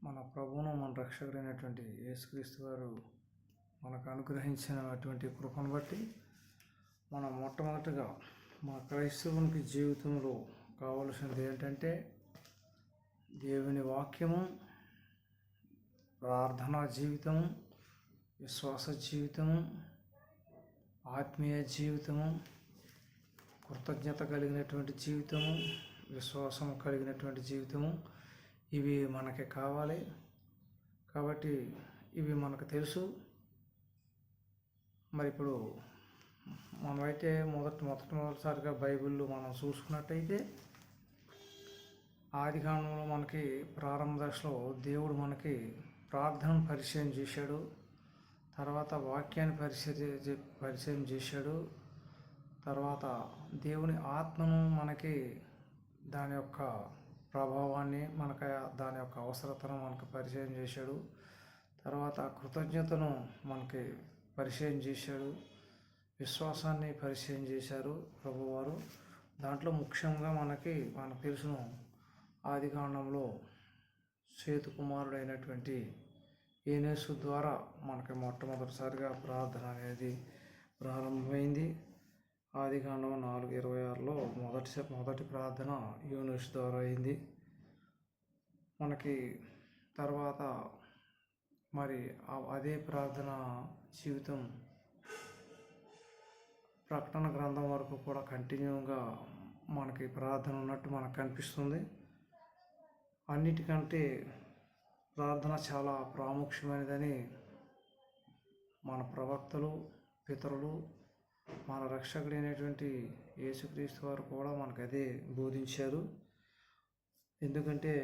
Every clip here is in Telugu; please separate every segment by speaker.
Speaker 1: మన ప్రభువును మన రక్షకుడైనటువంటి యేసుక్రీస్తు వారు మనకు అనుగ్రహించినటువంటి కృపను బట్టి మనం మొట్టమొదటిగా మన క్రైస్తవునికి జీవితంలో కావలసినది ఏంటంటే దేవుని వాక్యము, ప్రార్థనా జీవితము, విశ్వాస జీవితము, ఆత్మీయ జీవితము, కృతజ్ఞత కలిగినటువంటి జీవితము, విశ్వాసం కలిగినటువంటి జీవితము, ఇవి మనకి కావాలి. కాబట్టి ఇవి మనకు తెలుసు. మరి ఇప్పుడు మనమైతే మొదటిసారిగా బైబిల్లో మనం చూసుకున్నట్టయితే ఆదికాండంలో మనకి ప్రారంభ దశలో దేవుడు మనకి ప్రార్థనను పరిచయం చేశాడు. తర్వాత వాక్యాన్ని పరిచయం చేశాడు. తర్వాత దేవుని ఆత్మను మనకి దాని యొక్క ప్రభావాన్ని మనకు దాని యొక్క అవసరతను మనకు పరిచయం చేశాడు. తర్వాత కృతజ్ఞతను మనకి పరిచయం చేశాడు. విశ్వాసాన్ని పరిచయం చేశారు ప్రభువారు. దాంట్లో ముఖ్యంగా మనకు తెలుసును, ఆదికాండంలో సేతు కుమారుడైనటువంటి ఏనేసు ద్వారా మనకి మొట్టమొదటిసారిగా ప్రార్థన అనేది ప్రారంభమైంది. ఆదికాండం 4:26లో మొదటి ప్రార్థన యూనుస్ ద్వారా అయింది. మనకి తర్వాత మరి అదే ప్రార్థన జీవితం ప్రకటన గ్రంథం వరకు కూడా కంటిన్యూగా మనకి ప్రార్థన ఉన్నట్టు మనకు కనిపిస్తుంది. అన్నిటికంటే ప్రార్థన చాలా ప్రాముఖ్యమైనదని మన ప్రవక్తలు, పితరులు, మన రక్షకుడైనటువంటి యేసుక్రీస్తు వారు కూడా మనకు అదే బోధించారు. ఎందుకంటే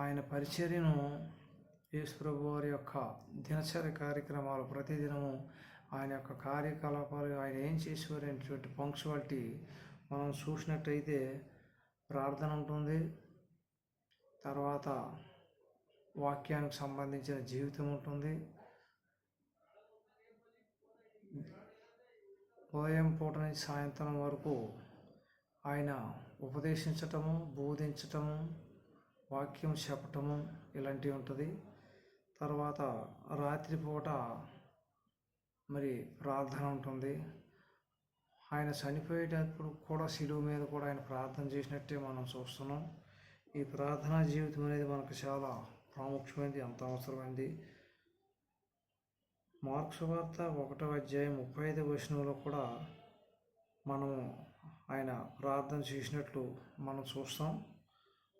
Speaker 1: ఆయన పరిచర్యను, యేసు ప్రభు వారి యొక్క దినచర్య కార్యక్రమాలు, ప్రతిదినము ఆయన యొక్క కార్యకలాపాలు, ఆయన ఏం చేసేవారనేటువంటి పంక్చువాలిటీ మనం చూసినట్టయితే ప్రార్థన ఉంటుంది. తర్వాత వాక్యానికి సంబంధించిన జీవితం ఉంటుంది. ఉదయం పూట నుంచి సాయంత్రం వరకు ఆయన ఉపదేశించటము, బోధించటము, వాక్యం చెప్పటము ఇలాంటివి ఉంటుంది. తర్వాత రాత్రిపూట మరి ప్రార్థన ఉంటుంది. ఆయన చనిపోయేటప్పుడు కూడా శిలువ మీద కూడా ఆయన ప్రార్థన చేసినట్టే మనం చూస్తున్నాం. ఈ ప్రార్థనా జీవితం అనేది మనకు చాలా ప్రాముఖ్యమైనది, అంత అవసరమైనది. మార్కు సువార్త 1:35 కూడా మనము ఆయన ప్రార్థన చేసినట్లు మనం చూస్తాం.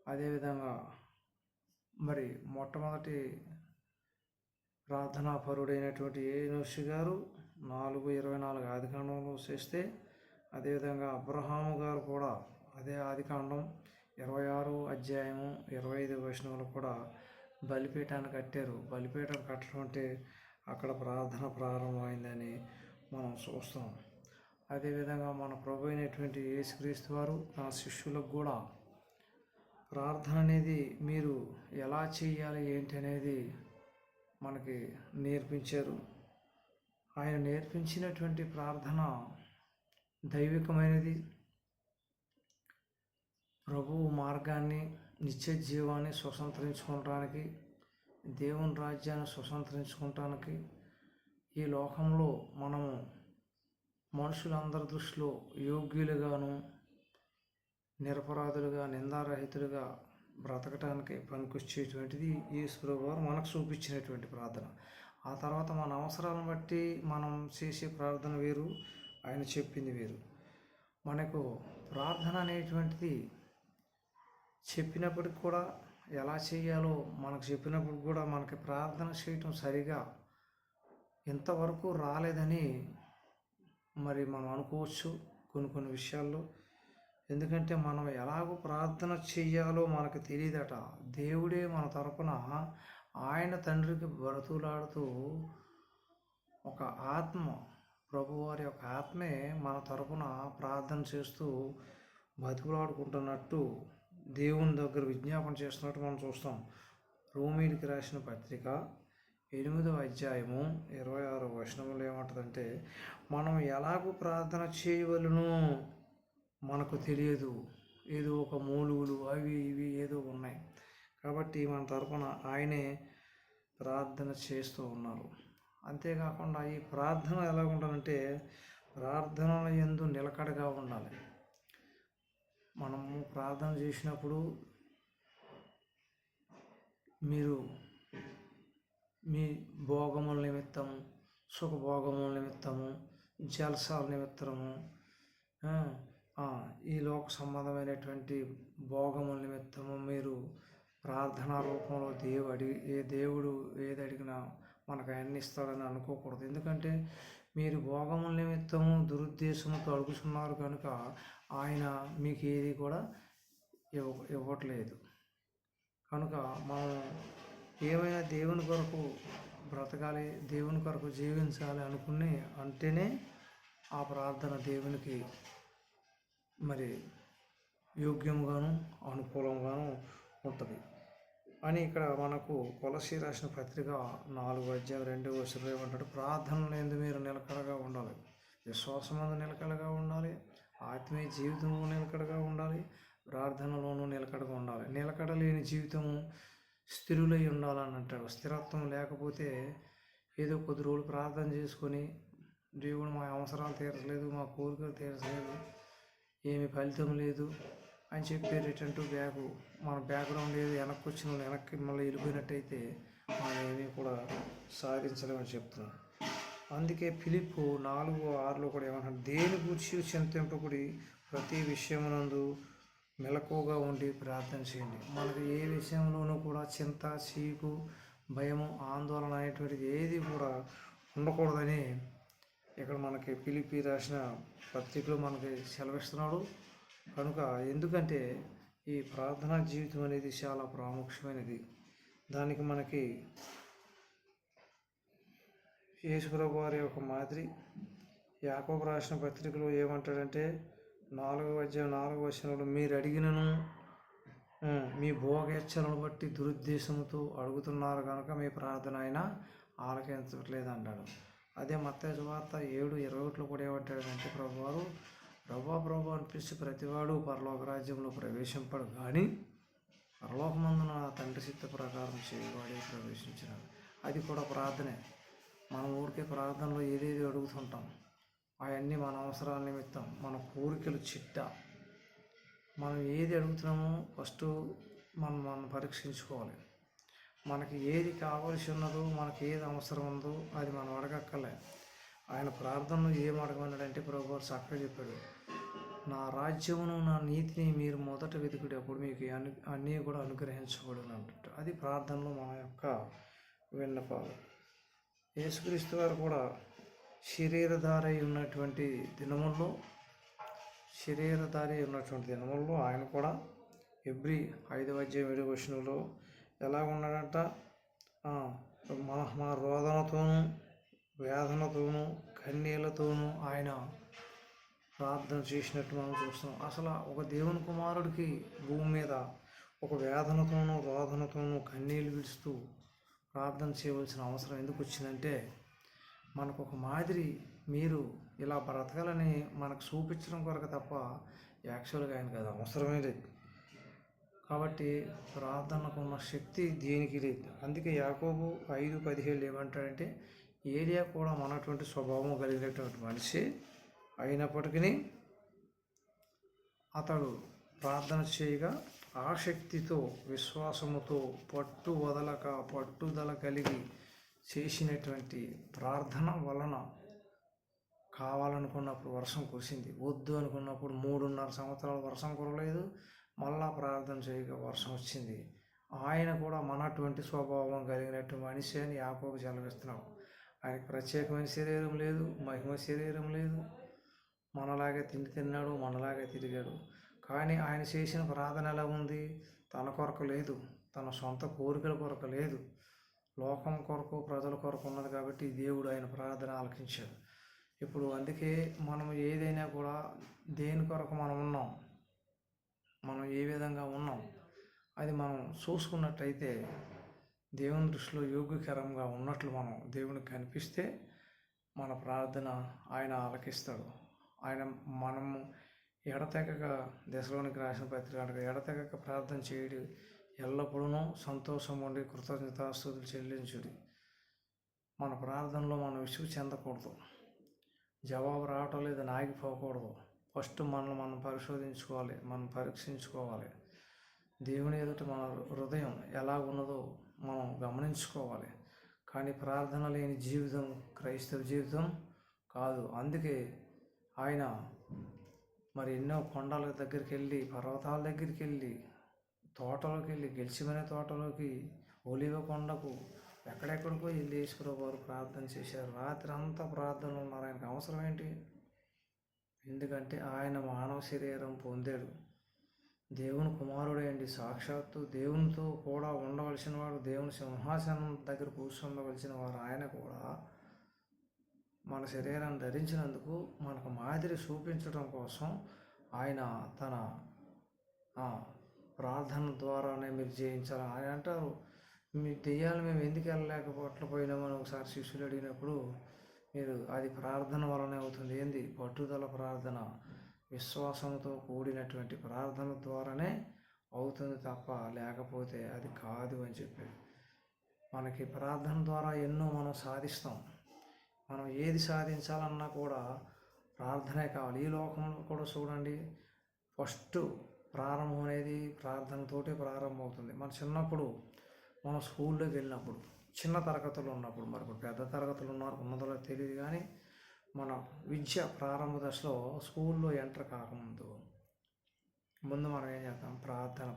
Speaker 1: అదేవిధంగా మరి మొట్టమొదటి ప్రార్థనా పరుడైనటువంటి ఏనోషు గారు 4:24 ఆదికాండంలో చేస్తే, అదేవిధంగా అబ్రహాము గారు కూడా అదే ఆదికాండం 26:25 కూడా బలిపీఠాన్ని కట్టారు. బలిపీఠం కట్టడం అంటే అక్కడ ప్రార్థన ప్రారంభమైందని మనం చూస్తాం. అదేవిధంగా మన ప్రభు అయినటువంటి యేసుక్రీస్తు వారు తన శిష్యులకు కూడా ప్రార్థన అనేది మీరు ఎలా చేయాలి ఏంటి అనేది మనకి నేర్పించారు. ఆయన నేర్పించినటువంటి ప్రార్థన దైవికమైనది. ప్రభువు మార్గాన్ని, నిత్య జీవాన్ని స్వతంత్రించుకోవడానికి, దేవుని రాజ్యాన్ని స్వతంత్రించుకోవటానికి, ఈ లోకంలో మనము మనుషులందరి దృష్టిలో యోగ్యులుగాను, నిరపరాధులుగా, నిందారహితులుగా బ్రతకటానికి పనికొచ్చేటువంటిది యేసు ప్రభువారు మనకు చూపించినటువంటి ప్రార్థన. ఆ తర్వాత మన అవసరాలను బట్టి మనం చేసే ప్రార్థన వేరు, ఆయన చెప్పింది వేరు. మనకు ప్రార్థన అనేటువంటిది చెప్పినప్పటికి కూడా ఎలా చేయాలో మనకు చెప్పినప్పుడు కూడా మనకి ప్రార్థన చేయటం సరిగా ఇంతవరకు రాలేదని మరి మనం అనుకోవచ్చు కొన్ని విషయాల్లో. ఎందుకంటే మనం ఎలాగో ప్రార్థన చెయ్యాలో మనకు తెలియదట. దేవుడే మన తరపున ఆయన తండ్రికి బ్రతులాడుతూ ఒక ఆత్మ, ప్రభువారి యొక్క ఆత్మే మన తరపున ప్రార్థన చేస్తూ బతుకులాడుకుంటున్నట్టు దేవుని దగ్గర విజ్ఞాపన చేస్తున్నట్టు మనం చూస్తాం. రోమీయులకు రాసిన పత్రిక 8:26 ఏమంటుందంటే, మనం ఎలాగో ప్రార్థన చేయవలనో మనకు తెలియదు, ఏదో ఒక మూలుగులు అవి ఇవి ఏదో ఉన్నాయి. కాబట్టి మన తరపున ఆయనే ప్రార్థన చేస్తూ ఉన్నారు. అంతేకాకుండా ఈ ప్రార్థన ఎలా ఉండాలంటే ప్రార్థన యందు నిలకడగా ఉండాలి. మనము ప్రార్థన చేసినప్పుడు మీరు మీ భోగముల నిమిత్తము, సుఖభోగముల నిమిత్తము, జలసాల నిమిత్తము, ఈ లోక సంబంధమైనటువంటి భోగముల నిమిత్తము మీరు ప్రార్థనా రూపంలో దేవుడు ఏది అడిగినా మనకు అవన్నీ ఇస్తాడని అనుకోకూడదు. ఎందుకంటే మీరు భోగముల నిమిత్తము దురుద్దేశంతో అడుగుతున్నారు కనుక ఆయన మీకు ఏది కూడా ఇవ్వట్లేదు. కనుక మనం ఏమైనా దేవుని కొరకు బ్రతకాలి, దేవుని కొరకు జీవించాలి అంటేనే ఆ ప్రార్థన దేవునికి మరి యోగ్యంగాను అనుకూలంగాను ఉంటుంది అని ఇక్కడ మనకు కొలస్సీ రాసిన పత్రిక 4:2 ఏమంటాడు, ప్రార్థనలు ఎందు మీరు నిలకడగా ఉండాలి, విశ్వాసమందు నిలకడగా ఉండాలి, ఆత్మీయ జీవితంలో నిలకడగా ఉండాలి, ప్రార్థనలోనూ నిలకడగా ఉండాలి. నిలకడ లేని జీవితము స్థిరులై ఉండాలని అంటాడు. స్థిరత్వం లేకపోతే ఏదో కొద్ది రోజులు ప్రార్థన చేసుకొని దేవుడు మా అవసరాలు తీర్చలేదు, మా కోరికలు తీర్చలేదు, ఏమి ఫలితం లేదు అని చెప్పి రిటర్న్ టు మన బ్యాక్గ్రౌండ్ ఏది వెనక్కి మళ్ళీ వెళ్ళిపోయినట్టయితే మనం ఏమీ కూడా సాధించలేమని చెప్తున్నాం. అందుకే ఫిలిప్పు 4:6 కూడా ఏమంటారు, దేని గురించి చింతింపకుడి, ప్రతి విషయమునందు మెలకువగా ఉండి ప్రార్థన చేయండి. మనకు ఏ విషయంలోనూ కూడా చింత, చీకు, భయము, ఆందోళన అనేటువంటిది ఏది కూడా ఉండకూడదని ఇక్కడ మనకి ఫిలిప్పీ రాసిన పత్రికలో మనకి సెలవిస్తున్నాడు. కనుక ఎందుకంటే ఈ ప్రార్థనా జీవితం అనేది చాలా ప్రాముఖ్యమైనది. దానికి మనకి యేసుప్రభు వారి యొక్క మాదిరి యాకోబు రాసిన పత్రికలో ఏమంటాడంటే 4:4 మీరు అడిగినను మీ భోగేచ్ఛలను బట్టి దురుద్దేశంతో అడుగుతున్నారు కనుక మీ ప్రార్థన అయినా ఆలకించట్లేదు అంటాడు. అదే మత్తయి సువార్త 7:21 కూడా ఏమంటాడంటే, ప్రభువారు ప్రభు అని పిలిచి ప్రతివాడు పరలోక రాజ్యంలో ప్రవేశింపడు, కానీ పరలోకమందున తండ్రి చిత్త ప్రకారం చేయవాడే ప్రవేశించినాడు. అది కూడా ప్రార్థనే. మన ఊరికే ప్రార్థనలో ఏదేది అడుగుతుంటాం, అవన్నీ మన అవసరాల నిమిత్తం, మన కోరికలు చిట్ట. మనం ఏది అడుగుతున్నామో ఫస్ట్ మనం పరీక్షించుకోవాలి. మనకి ఏది కావలసి ఉన్నదో, మనకి ఏది అవసరం ఉందో అది మనం అడగక్కలే. ఆయన ప్రార్థనలు ఏం అడగమన్నాడంటే ప్రభువు చక్కగా చెప్పాడు, నా రాజ్యమును నా నీతిని మీరు మొదట వెతుకుడి, అప్పుడు మీకు అన్నీ కూడా అనుగ్రహించబడును అంటాడు. అది ప్రార్థనలో మన యొక్క విన్నపాలు. యేసుక్రీస్తు వారు కూడా శరీరధారి ఉన్నటువంటి దినముల్లో ఆయన కూడా ఎబ్రీ 5:7 ఎలా ఉన్నాడంట, మా రోదనతోనూ వేదనతోనూ కన్నీళ్లతోనూ ఆయన ప్రార్థన చేసినట్టు మనం చూస్తున్నాం. అసలు ఒక దేవుని కుమారుడికి భూమి మీద ఒక వేదనతోనూ రోదనతోనూ కన్నీళ్ళు విడుస్తూ ప్రార్థన చేయవలసిన అవసరం ఎందుకు వచ్చిందంటే, మనకు ఒక మాదిరి మీరు ఇలా బ్రతకాలని మనకు చూపించడం కొరకు తప్ప యాక్చువల్గా ఆయనకు అది అవసరమే లేదు. కాబట్టి ప్రార్థనకు ఉన్న శక్తి దేనికి లేదు. అందుకే యాకోబు 5:17 ఏమంటాడంటే, ఏలియా కూడా మనటువంటి స్వభావం కలిగినటువంటి మనిషి అయినప్పటికీ అతడు ప్రార్థన చేయగా ఆసక్తితో, విశ్వాసముతో, పట్టుదల కలిగి చేసినటువంటి ప్రార్థన వలన కావాలనుకున్నప్పుడు వర్షం కురిసింది, వద్దు అనుకున్నప్పుడు 3.5 సంవత్సరాలు వర్షం కురలేదు, మళ్ళా ప్రార్థన చేయగా వర్షం వచ్చింది. ఆయన కూడా మనటువంటి స్వభావం కలిగినటువంటి మనిషి అని యాకోబు సెలవిస్తున్నాడు. ఆయనకు ప్రత్యేకమైన శరీరం లేదు, మహిమ శరీరం లేదు, మనలాగే తిండి తిన్నాడు, మనలాగే తిరిగాడు. కానీ ఆయన చేసిన ప్రార్థన ఎలా ఉంది, తన కొరకు లేదు, తన సొంత కోరికల కొరకు లేదు, లోకం కొరకు ప్రజల కొరకు ఉన్నది. కాబట్టి దేవుడు ఆయన ప్రార్థన ఆలకించాడు. ఇప్పుడు అందుకే మనం ఏదైనా కూడా దేని కొరకు మనం ఉన్నాం, మనం ఏ విధంగా ఉన్నాం అది మనం చూసుకున్నట్టయితే దేవుని దృష్టిలో యోగ్యకరంగా ఉన్నట్లు మనం దేవునికి కనిపిస్తే మన ప్రార్థన ఆయన ఆలకిస్తాడు. మనము ఎడతెగక దశలోనికి రాసిన పత్రిక ఎడతెగక ప్రార్థన చేయడు ఎల్లప్పుడూ సంతోషం ఉండి కృతజ్ఞతాస్తుతులు చెల్లించుడి. మన ప్రార్థనలో మనం విసుగు చెందకూడదు. జవాబు రావటం లేదని ఆగిపోకూడదు. ఫస్ట్ మనల్ని మనం పరిశోధించుకోవాలి, మనం పరీక్షించుకోవాలి. దేవుని ఎదుట మన హృదయం ఎలా ఉన్నదో మనం గమనించుకోవాలి. కానీ ప్రార్థన లేని జీవితం క్రైస్తవ జీవితం కాదు. అందుకే ఆయన మరి ఎన్నో కొండల దగ్గరికి వెళ్ళి, పర్వతాల దగ్గరికి వెళ్ళి, తోటలోకి వెళ్ళి, గెలిచిపోయిన తోటలోకి, ఒలివ కొండకు, ఎక్కడెక్కడికో వెళ్ళి యేసుప్రభువు వారు ప్రార్థన చేశారు. రాత్రి అంతా ప్రార్థనలు ఉన్నారు. ఆయనకు అవసరం ఏంటి? ఎందుకంటే ఆయన మానవ శరీరం పొందాడు. దేవుని కుమారుడే అండి. సాక్షాత్తు దేవునితో కూడా ఉండవలసిన వాడు, దేవుని సింహాసనం దగ్గర కూర్చుండవలసిన వారు ఆయన కూడా మన శరీరాన్ని ధరించినందుకు మనకు మాదిరి చూపించడం కోసం ఆయన తన ప్రార్థన ద్వారానే మీరు జయించాలి. ఆయన అంటారు, మీ దెయ్యాలు మేము ఎందుకు వెళ్ళలేకపోయినామని ఒకసారి శిష్యులు అడిగినప్పుడు, మీరు అది ప్రార్థన వలనే అవుతుంది. ఏంది? పట్టుదల ప్రార్థన, విశ్వాసంతో కూడినటువంటి ప్రార్థన ద్వారానే అవుతుంది తప్ప లేకపోతే అది కాదు అని చెప్పాడు. మనకి ప్రార్థన ద్వారా ఎన్నో మనం సాధిస్తాం. మనం ఏది సాధించాలన్నా కూడా ప్రార్థనే కావాలి. ఈ లోకంలో కూడా చూడండి, ఫస్ట్ ప్రారంభం అనేది ప్రార్థనతోటే ప్రారంభమవుతుంది. మన చిన్నప్పుడు మనం స్కూల్లోకి వెళ్ళినప్పుడు, చిన్న తరగతులు ఉన్నప్పుడు, మరి ఇప్పుడు పెద్ద తరగతులు ఉన్నదో తెలియదు కానీ మన విద్య ప్రారంభ దశలో స్కూల్లో ఎంటర్ కాకముందు ముందు మనం ఏం చేస్తాం?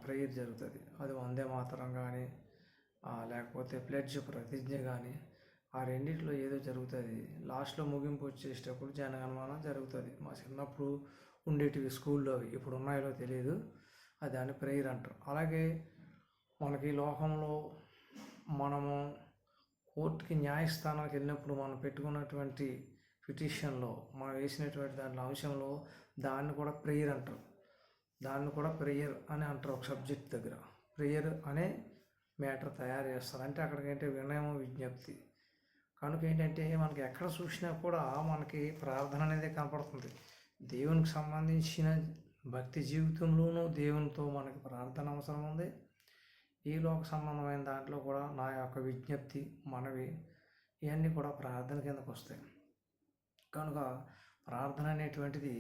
Speaker 1: ప్రేయర్ జరుగుతుంది. అది వందే మాతరం కానీ లేకపోతే ప్లెడ్జ్ ప్రతిజ్ఞ కానీ ఆ రెండిట్లో ఏదో జరుగుతుంది. లాస్ట్లో ముగింపు వచ్చేటప్పుడు జనగణమన జరుగుతుంది. మా చిన్నప్పుడు ఉండేటివి స్కూల్లో, ఇప్పుడు ఉన్నాయో తెలియదు, అది దాన్ని ప్రేయర్ అంటారు. అలాగే మనకి లోకంలో మనము కోర్టుకి న్యాయస్థానానికి వెళ్ళినప్పుడు మనం పెట్టుకున్నటువంటి పిటిషన్లో మనం వేసినటువంటి దాంట్లో అంశంలో దాన్ని కూడా ప్రేయర్ అంటారు. దాన్ని కూడా ప్రేయర్ అని అంటారు. ఒక సబ్జెక్ట్ దగ్గర ప్రేయర్ అనే మ్యాటర్ తయారు చేస్తారు. అంటే అక్కడికంటే వినయం, విజ్ఞప్తి. కనుక ఏంటంటే మనకి ఎక్కడ చూసినా కూడా మనకి ప్రార్థన అనేది కనపడుతుంది. దేవునికి సంబంధించిన భక్తి జీవితంలోనూ దేవునితో మనకి ప్రార్థన అవసరం ఉంది. ఈ లోక సంబంధమైన దాంట్లో కూడా నా యొక్క విజ్ఞప్తి, మనవి, ఇవన్నీ కూడా ప్రార్థన కిందకు వస్తాయి. కనుక ప్రార్థన అనేటువంటిది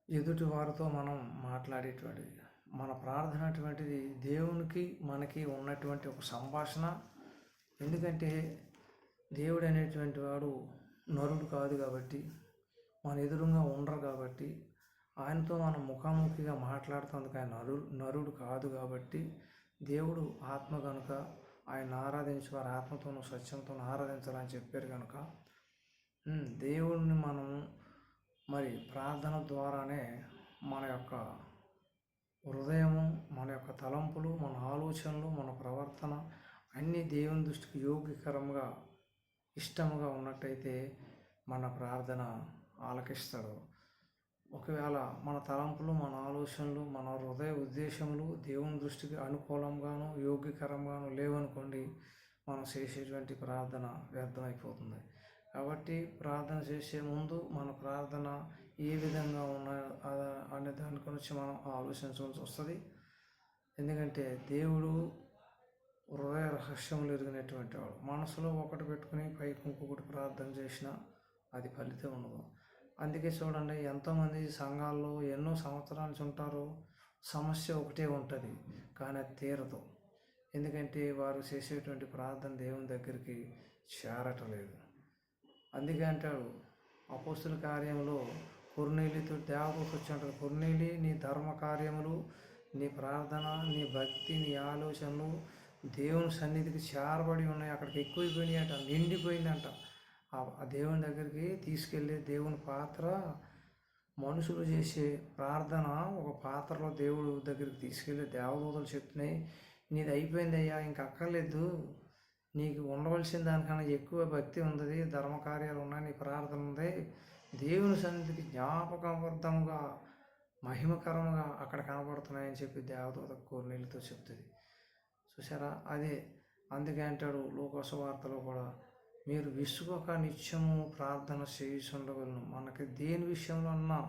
Speaker 1: ఎదుటి వారితో మనం మాట్లాడేటువంటిది. మన ప్రార్థన అటువంటిది దేవునికి మనకి ఉన్నటువంటి ఒక సంభాషణ. ఎందుకంటే దేవుడు అనేటువంటి వాడు నరుడు కాదు కాబట్టి, మన ఎదురుగా ఉండరు కాబట్టి, ఆయనతో మనం ముఖాముఖిగా మాట్లాడుతుంది. ఆయన నరుడు కాదు కాబట్టి, దేవుడు ఆత్మ కనుక ఆయన ఆరాధించు, వారి ఆత్మతోనూ సత్యంతోనూ ఆరాధించాలని చెప్పారు. కనుక దేవుడిని మనం మరి ప్రార్థన ద్వారానే మన యొక్క హృదయము, మన యొక్క తలంపులు, మన ఆలోచనలు, మన ప్రవర్తన అన్నీ దేవుని దృష్టికి యోగ్యకరంగా, ఇష్టముగా ఉన్నట్టయితే మన ప్రార్థన ఆలకిస్తాడు. ఒకవేళ మన తలంపులు, మన ఆలోచనలు, మన హృదయ ఉద్దేశములు దేవుని దృష్టికి అనుకూలంగాను యోగ్యకరంగాను లేవనుకోండి, మనం చేసేటువంటి ప్రార్థన వ్యర్థమైపోతుంది. కాబట్టి ప్రార్థన చేసే ముందు మన ప్రార్థన ఏ విధంగా ఉన్నాయో అనే దాని గురించి మనం ఆలోచించవలసి వస్తుంది. ఎందుకంటే దేవుడు హృదయ రహస్యములు ఎరిగినటువంటి వాడు. మనసులో ఒకటి పెట్టుకుని పైకి ఇంకొకటి ప్రార్థన చేసినా అది ఫలితం ఉండదు. అందుకే చూడండి, ఎంతోమంది సంఘాల్లో ఎన్నో సంవత్సరాల నుంచి ఉంటారు, సమస్య ఒకటే ఉంటుంది కానీ అది తీరదు. ఎందుకంటే వారు చేసేటువంటి ప్రార్థన దేవుని దగ్గరికి చేరటలేదు. అందుకే అంటాడు అపోస్తుల కార్యంలో కొర్నేలితో దేవదూత వచ్చి అంటాడు, కొర్నేలి, నీ ధర్మ కార్యములు, నీ ప్రార్థన, నీ భక్తి, నీ ఆలోచనలు దేవుని సన్నిధికి చేరబడి ఉన్నాయి. అక్కడికి ఎక్కువైపోయినాయి అంట, నిండిపోయిందంట. ఆ దేవుని దగ్గరికి తీసుకెళ్ళే దేవుని పాత్ర, మనుషులు చేసే ప్రార్థన ఒక పాత్రలో దేవుడు దగ్గరికి తీసుకెళ్ళి దేవదూతలు చెప్తున్నాయి, నీది అయిపోయింది అయ్యా, ఇంక అక్కర్లేదు, నీకు ఉండవలసిన దానికన్నా ఎక్కువ భక్తి ఉంది, ధర్మకార్యాలు ఉన్నాయి, నీ ప్రార్థన ఉంది, దేవుని సన్నిధికి జ్ఞాపకార్థంగా మహిమకరంగా అక్కడ కనబడుతున్నాయని చెప్పి దేవదూత కొర్నేలితో చెప్తుంది. చూసారా? అదే అందుకే అంటాడు లూకా సువార్తలో కూడా, మీరు విసుగక నిత్యము ప్రార్థన చేయుచుండవలెను. మనకి దేని విషయంలో అన్నా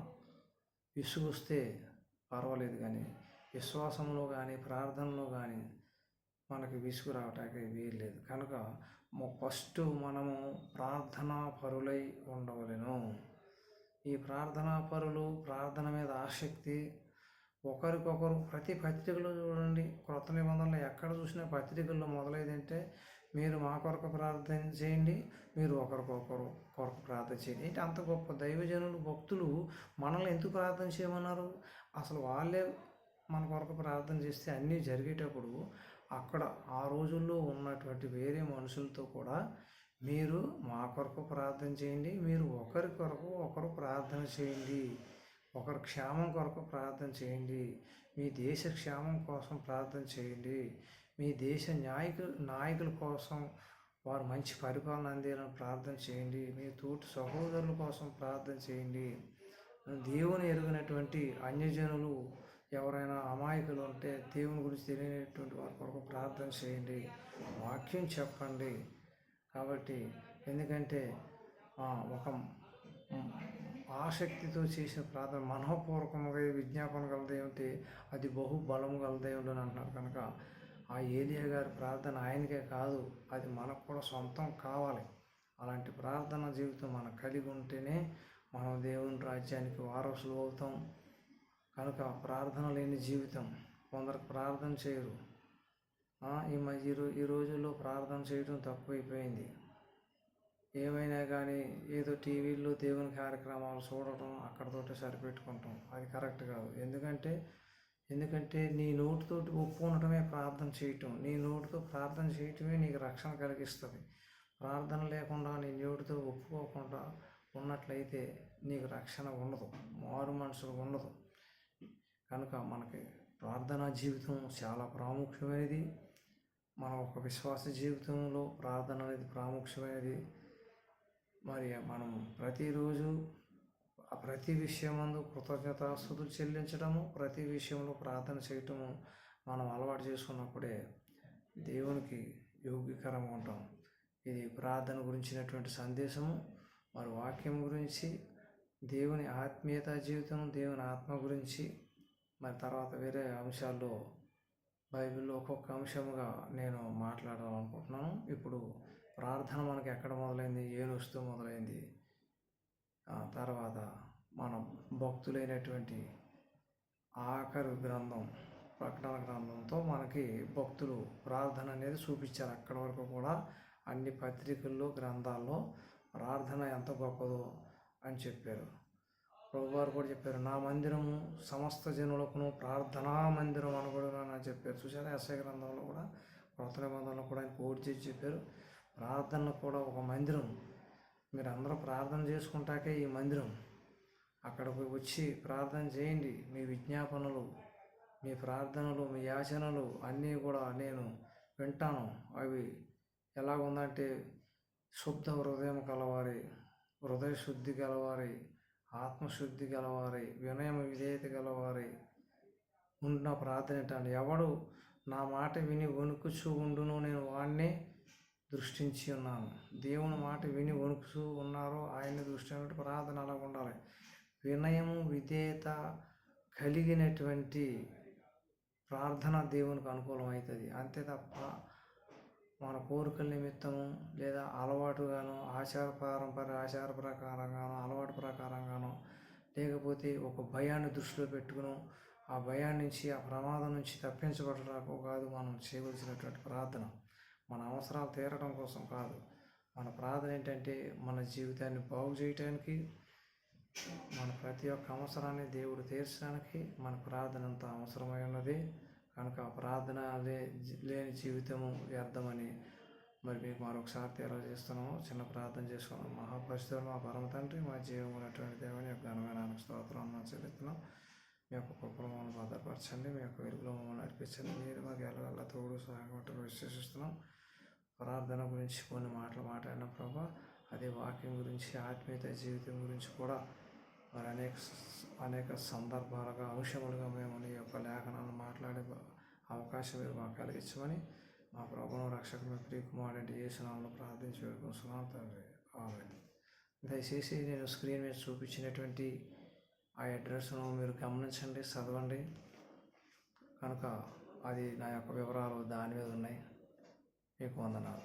Speaker 1: విసుగు వస్తే పర్వాలేదు, కానీ విశ్వాసంలో కానీ ప్రార్థనలో కానీ మనకి విసుగు రావటానికి వీల్లేదు. కనుక ఫస్ట్ మనము ప్రార్థనా పరులై ఉండవలెను. ఈ ప్రార్థనా పరులు, ప్రార్థన మీద ఆసక్తి, ఒకరికొకరు ప్రతి పత్రికలో చూడండి, క్రొత్త నిబంధనలు ఎక్కడ చూసినా పత్రికల్లో మొదలైందంటే మీరు మా కొరకు ప్రార్థన చేయండి, మీరు ఒకరికొకరు కొరకు ప్రార్థన చేయండి. ఏంటి అంత గొప్ప దైవజనులు, భక్తులు మనల్ని ఎందుకు ప్రార్థన చేయమన్నారు? అసలు వాళ్ళే మన కొరకు ప్రార్థన చేస్తే అన్నీ జరిగేటప్పుడు అక్కడ ఆ రోజుల్లో ఉన్నటువంటి వేరే మనుషులతో కూడా మీరు మా కొరకు ప్రార్థన చేయండి, మీరు ఒకరి కొరకు ఒకరు ప్రార్థన చేయండి, ఒకరి క్షేమం కొరకు ప్రార్థన చేయండి, మీ దేశ క్షేమం కోసం ప్రార్థన చేయండి, మీ దేశ నాయకుల కోసం వారు మంచి పరిపాలన అందేయాలని ప్రార్థన చేయండి, మీ తోటి సహోదరుల కోసం ప్రార్థన చేయండి. దేవుని ఎరుగినటువంటి అన్యజనులు ఎవరైనా అమాయకులు ఉంటే దేవుని గురించి తెలియనటువంటి వారి కొరకు ప్రార్థన చేయండి, వాక్యం చెప్పండి. కాబట్టి ఎందుకంటే ఒక ఆసక్తితో చేసిన ప్రార్థన మనఃపూర్వకంగా విజ్ఞాపన గలదేమిటి, అది బహు బలము గలదేవుడు అని అంటున్నారు. కనుక ఆ ఏలియా గారి ప్రార్థన ఆయనకే కాదు, అది మనకు కూడా సొంతం కావాలి. అలాంటి ప్రార్థన జీవితం మనం కలిగి ఉంటేనే మనం దేవుని రాజ్యానికి వారసులు అవుతాం. కనుక ప్రార్థన లేని జీవితం, కొందరు ప్రార్థన చేయరు. ఈ రోజుల్లో ప్రార్థన చేయడం తక్కువైపోయింది. ఏమైనా కానీ ఏదో టీవీల్లో దేవుని కార్యక్రమాలు చూడటం, అక్కడతోటి సరిపెట్టుకుంటాం. అది కరెక్ట్ కాదు. ఎందుకంటే నీ నోటితోటి ఒప్పుకోవటమే ప్రార్థన చేయటం, నీ నోటితో ప్రార్థన చేయటమే నీకు రక్షణ కలిగిస్తుంది. ప్రార్థన లేకుండా నీ నోటితో ఒప్పుకోకుండా ఉన్నట్లయితే నీకు రక్షణ ఉండదు, మారు మనసు ఉండదు. కనుక మనకి ప్రార్థనా జీవితం చాలా ప్రాముఖ్యమైనది. మన ఒక విశ్వాస జీవితంలో ప్రార్థన అనేది ప్రాముఖ్యమైనది. మరి మనం ప్రతిరోజు ప్రతి విషయమందు కృతజ్ఞతాస్తుతులు చెల్లించడము, ప్రతి విషయంలో ప్రార్థన చేయటము మనం అలవాటు చేసుకున్నప్పుడే దేవునికి యోగ్యకరంగా ఉంటాం. ఇది ప్రార్థన గురించినటువంటి సందేశము. మరి వాక్యం గురించి, దేవుని ఆత్మీయత జీవితం, దేవుని ఆత్మ గురించి, మరి తర్వాత వేరే అంశాల్లో బైబిల్లో ఒక్కొక్క అంశముగా నేను మాట్లాడాలనుకుంటున్నాను. ఇప్పుడు ప్రార్థన మనకి ఎక్కడ మొదలైంది, ఏనుస్తూ మొదలైంది. తర్వాత మన భక్తులైనటువంటి ఆఖరి గ్రంథం ప్రకటన గ్రంథంతో మనకి భక్తులు ప్రార్థన అనేది చూపించారు. అక్కడి వరకు కూడా అన్ని పత్రికల్లో, గ్రంథాల్లో ప్రార్థన ఎంత గొప్పదో అని చెప్పారు. ప్రభువారు కూడా చెప్పారు, నా మందిరము సమస్త జనులకును ప్రార్థనా మందిరం అనకూడదు అని చెప్పారు. చూసారా, యెషయా గ్రంథంలో కూడా, కొత్త నిబంధనలో కూడా ఆయన కోట్ చేసి చెప్పారు, ప్రార్థన కూడా ఒక మందిరం. మీరు అందరూ ప్రార్థన చేసుకుంటాకే ఈ మందిరం. అక్కడికి వచ్చి ప్రార్థన చేయండి. మీ విజ్ఞాపనలు, మీ ప్రార్థనలు, మీ యాచనలు అన్నీ కూడా నేను వింటాను. అవి ఎలాగుందంటే శుద్ధ హృదయం కలవారి, హృదయ శుద్ధి గలవారి, ఆత్మశుద్ధి గలవారి, వినయం విధేయత గలవారి ఉన్న ప్రార్థన ఏంటంటే, ఎవడు నా మాట విని వణుకుచూ ఉండును నేను వాడినే దృష్టించి ఉన్నాను. దేవుని మాట విని వణుకుతూ ఉన్నారో ఆయన్ని దృష్టి అన్నట్టు ప్రార్థన అలా ఉండాలి. వినయము విధేయత కలిగినటువంటి ప్రార్థన దేవునికి అనుకూలం అవుతుంది. అంతే తప్ప మన కోరికల నిమిత్తము లేదా అలవాటుగాను, ఆచార ప్రకారంగానో, అలవాటు ప్రకారంగానో, లేకపోతే ఒక భయాన్ని దృష్టిలో పెట్టుకుని ఆ భయాన్ని నుంచి, ఆ ప్రమాదం నుంచి తప్పించబడటానికి కాదు మనం చేయవలసినటువంటి ప్రార్థన. మన అవసరాలు తీరడం కోసం కాదు. మన ప్రార్థన ఏంటంటే మన జీవితాన్ని బాగు చేయటానికి, మన ప్రతి ఒక్క అవసరాన్ని దేవుడు తీర్చడానికి మన ప్రార్థన అంత అవసరమై ఉన్నది. కనుక ప్రార్థన లేని జీవితము వ్యర్థమని మరి మీకు మరొకసారి తెలియజేస్తున్నాము. చిన్న ప్రార్థన చేసుకున్నాం. మహాపరిశుద్ధుడు మా పరమ తండ్రి, మా జీవం ఉన్నటువంటి దేవుని యొక్క ఘనమైన స్తోత్రాలను చెల్లిస్తున్నాం. మీ యొక్క కృపలో మమ్మల్ని భద్రపరచండి, మీ యొక్క వెలుగులో మమ్మల్ని నడిపించండి. మీరు మాకు ఎల్లవెల్ల తోడు సహాయపడటం విశ్వసిస్తున్నాం. ప్రార్థన గురించి కొన్ని మాటలు మాట్లాడిన ప్రభా, అదే వాక్యం గురించి, ఆత్మీయత జీవితం గురించి కూడా మరి అనేక సందర్భాలుగా, అంశములుగా మేము నీ యొక్క లేఖనాలను మాట్లాడే అవకాశం మీరు మాకు కలిగించమని మా ప్రభువును రక్షకుని ప్రియకుమారుడు యేసు నామములో ప్రార్థించి వేడుకుంటున్నాం తండ్రి. ఆమేన్. దయచేసి నేను స్క్రీన్ మీద చూపించినటువంటి ఆ అడ్రస్ను మీరు గమనించండి, చదవండి. కనుక అది నా యొక్క వివరాలు దాని మీద ఉన్నాయి. మీకు వందనాలు.